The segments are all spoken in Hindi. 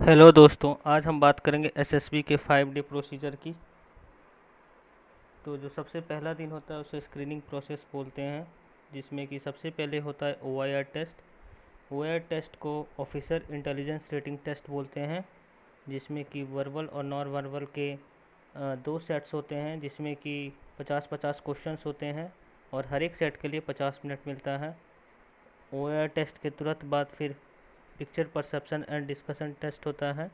हेलो दोस्तों, आज हम बात करेंगे एसएसबी के 5 डे प्रोसीजर की। तो जो सबसे पहला दिन होता है उसे स्क्रीनिंग प्रोसेस बोलते हैं, जिसमें कि सबसे पहले होता है ओआईआर टेस्ट। ओआईआर टेस्ट को ऑफिसर इंटेलिजेंस रेटिंग टेस्ट बोलते हैं, जिसमें कि वर्बल और नॉन वर्बल के दो सेट्स होते हैं, जिसमें कि 50-50 क्वेश्चंस होते हैं और हर एक सेट के लिए 50 मिनट मिलता है। ओआईआर टेस्ट के तुरंत बाद फिर picture perception and discussion test होता है,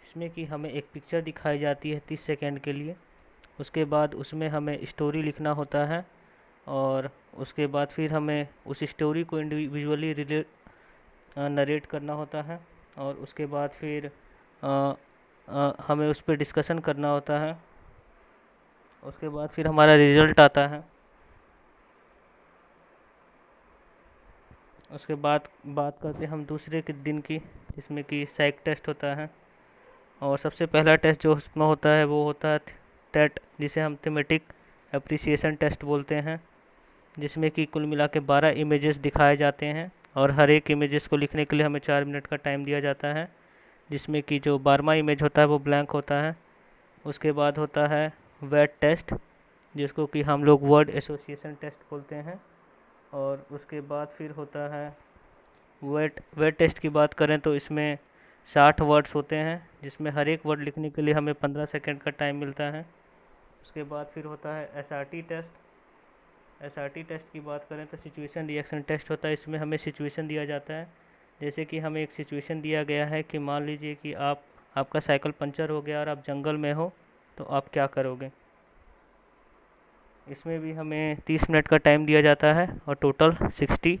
जिसमें कि हमें एक पिक्चर दिखाई जाती है 30 सेकेंड के लिए। उसके बाद उसमें हमें स्टोरी लिखना होता है और उसके बाद फिर हमें उस स्टोरी को इंडिविजुअली रिलेट नरेट करना होता है और उसके बाद फिर हमें उस पर डिस्कशन करना होता है। उसके बाद फिर हमारा रिजल्ट आता है। उसके बाद बात करते हैं हम दूसरे के दिन की, जिसमें कि साइक टेस्ट होता है। और सबसे पहला टेस्ट जो उसमें होता है वो होता है टेट, जिसे हम थीमेटिक अप्रिसिएशन टेस्ट बोलते हैं, जिसमें कि कुल मिला के 12 इमेजेस दिखाए जाते हैं और हर एक इमेजेस को लिखने के लिए हमें 4 मिनट का टाइम दिया जाता है, जिसमें कि जो 12वां इमेज होता है वो ब्लैंक होता है। उसके बाद होता है वेट टेस्ट, जिसको कि हम लोग वर्ड एसोसिएशन टेस्ट बोलते हैं। और उसके बाद फिर होता है वेट वेट टेस्ट की बात करें तो इसमें 60 वर्ड्स होते हैं, जिसमें हर एक वर्ड लिखने के लिए हमें 15 सेकेंड का टाइम मिलता है। उसके बाद फिर होता है एसआरटी टेस्ट। एसआरटी टेस्ट की बात करें तो सिचुएशन रिएक्शन टेस्ट होता है। इसमें हमें सिचुएशन दिया जाता है, जैसे कि हमें एक सिचुएशन दिया गया है कि मान लीजिए कि आपका साइकिल पंचर हो गया और आप जंगल में हो, तो आप क्या करोगे। इसमें भी हमें 30 मिनट का टाइम दिया जाता है और टोटल 60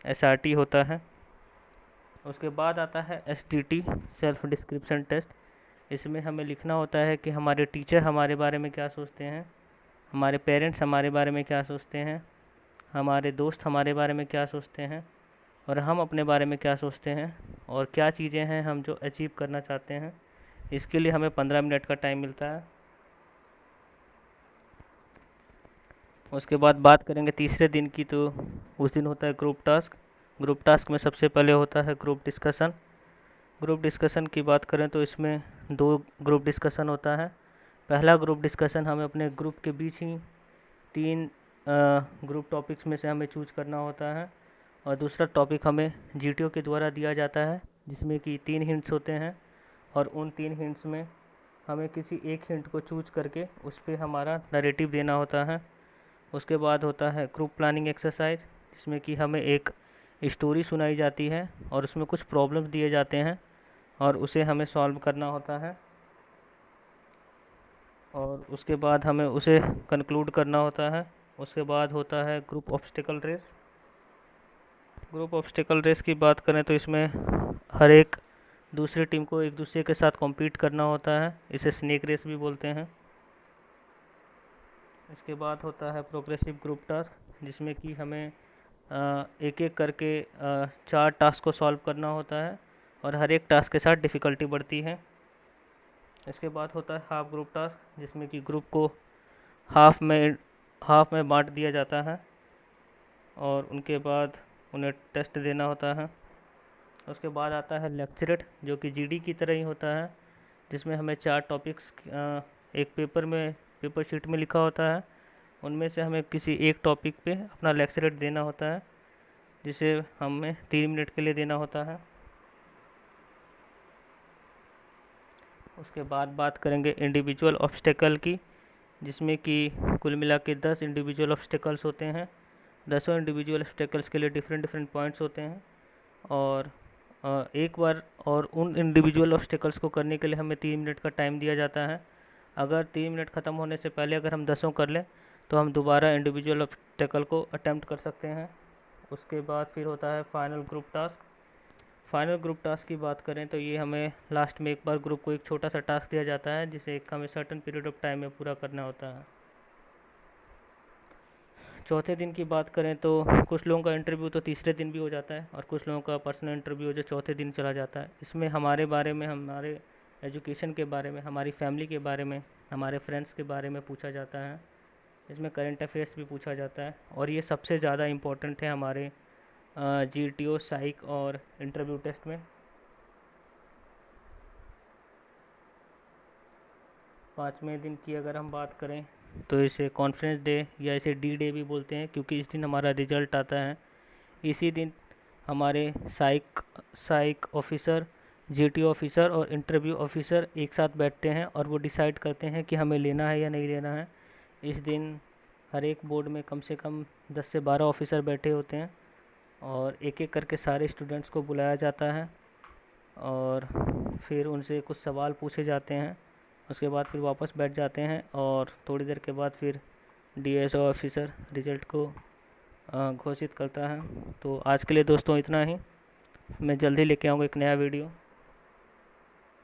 एसआरटी होता है। उसके बाद आता है एसडीटी, सेल्फ डिस्क्रिप्शन टेस्ट। इसमें हमें लिखना होता है कि हमारे टीचर हमारे बारे में क्या सोचते हैं, हमारे पेरेंट्स हमारे बारे में क्या सोचते हैं, हमारे दोस्त हमारे बारे में क्या सोचते हैं और हम अपने बारे में क्या सोचते हैं, और क्या चीज़ें हैं हम जो अचीव करना चाहते हैं। इसके लिए हमें 15 मिनट का टाइम मिलता है। उसके बाद बात करेंगे तीसरे दिन की, तो उस दिन होता है ग्रुप टास्क। ग्रुप टास्क में सबसे पहले होता है ग्रुप डिस्कशन। ग्रुप डिस्कशन की बात करें तो इसमें दो ग्रुप डिस्कशन होता है। पहला ग्रुप डिस्कशन हमें अपने ग्रुप के बीच ही तीन ग्रुप टॉपिक्स में से हमें चूज करना होता है और दूसरा टॉपिक हमें जीटीओ के द्वारा दिया जाता है, जिसमें कि 3 हिंट्स होते हैं और उन 3 हिंट्स में हमें किसी एक हिंट को चूज करके उस पर हमारा नरेटिव देना होता है। उसके बाद होता है ग्रुप प्लानिंग एक्सरसाइज, जिसमें कि हमें एक स्टोरी सुनाई जाती है और उसमें कुछ प्रॉब्लम्स दिए जाते हैं और उसे हमें सॉल्व करना होता है और उसके बाद हमें उसे कंक्लूड करना होता है। उसके बाद होता है group obstacle race. Group obstacle race की बात करें तो इसमें हर एक दूसरी टीम को एक दूसरे के साथ कॉम्पीट करना होता है, इसे स्नेक रेस भी बोलते हैं। इसके बाद होता है प्रोग्रेसिव ग्रुप टास्क, जिसमें कि हमें एक एक करके 4 टास्क को सॉल्व करना होता है और हर एक टास्क के साथ डिफ़िकल्टी बढ़ती है। इसके बाद होता है हाफ ग्रुप टास्क, जिसमें कि ग्रुप को हाफ में हाफ में बांट दिया जाता है और उनके बाद उन्हें टेस्ट देना होता है। उसके बाद आता है लेक्चरेट, जो कि जीडी की तरह ही होता है, जिसमें हमें 4 टॉपिक्स एक पेपर शीट में लिखा होता है। उनमें से हमें किसी एक टॉपिक पे अपना लेक्चरेट देना होता है, जिसे हमें 3 मिनट के लिए देना होता है। उसके बाद बात करेंगे इंडिविजुअल ऑब्स्टेकल की, जिसमें कि कुल मिला के 10 इंडिविजुअल ऑब्स्टेकल्स होते हैं। 10 इंडिविजुअल ऑब्स्टेकल्स के लिए डिफरेंट डिफरेंट पॉइंट्स होते हैं और एक बार और उन इंडिविजुअल ऑब्स्टेकल्स को करने के लिए हमें 3 मिनट का टाइम दिया जाता है। अगर 3 मिनट ख़त्म होने से पहले अगर हम 10 कर लें तो हम दोबारा इंडिविजुअल ऑब्स्टेकल को अटेम्प्ट कर सकते हैं। उसके बाद फिर होता है final group task. Final group task की बात करें तो ये हमें लास्ट में एक बार ग्रुप को एक छोटा सा टास्क दिया जाता है, जिसे एक हमें सर्टन पीरियड ऑफ टाइम में पूरा करना होता है। चौथे दिन की बात करें तो कुछ लोगों का इंटरव्यू तो तीसरे दिन भी हो जाता है और कुछ लोगों का पर्सनल इंटरव्यू जो चौथे दिन चला जाता है। इसमें हमारे बारे में, हमारे एजुकेशन के बारे में, हमारी फैमिली के बारे में, हमारे फ्रेंड्स के बारे में पूछा जाता है। इसमें करंट अफेयर्स भी पूछा जाता है और ये सबसे ज़्यादा इम्पोर्टेंट है हमारे जीटीओ, साइक और इंटरव्यू टेस्ट में। 5वें दिन की अगर हम बात करें तो इसे कॉन्फ्रेंस डे या इसे डी डे भी बोलते हैं, क्योंकि इस दिन हमारा रिजल्ट आता है। इसी दिन हमारे साइक ऑफिसर, जीटी ऑफिसर और इंटरव्यू ऑफिसर एक साथ बैठते हैं और वो डिसाइड करते हैं कि हमें लेना है या नहीं लेना है। इस दिन हर एक बोर्ड में कम से कम 10 से 12 ऑफिसर बैठे होते हैं और एक एक करके सारे स्टूडेंट्स को बुलाया जाता है और फिर उनसे कुछ सवाल पूछे जाते हैं। उसके बाद फिर वापस बैठ जाते हैं और थोड़ी देर के बाद फिर डीएसओ ऑफिसर रिज़ल्ट को घोषित करता है। तो आज के लिए दोस्तों इतना ही। मैं जल्दी लेके आऊँगा एक नया वीडियो।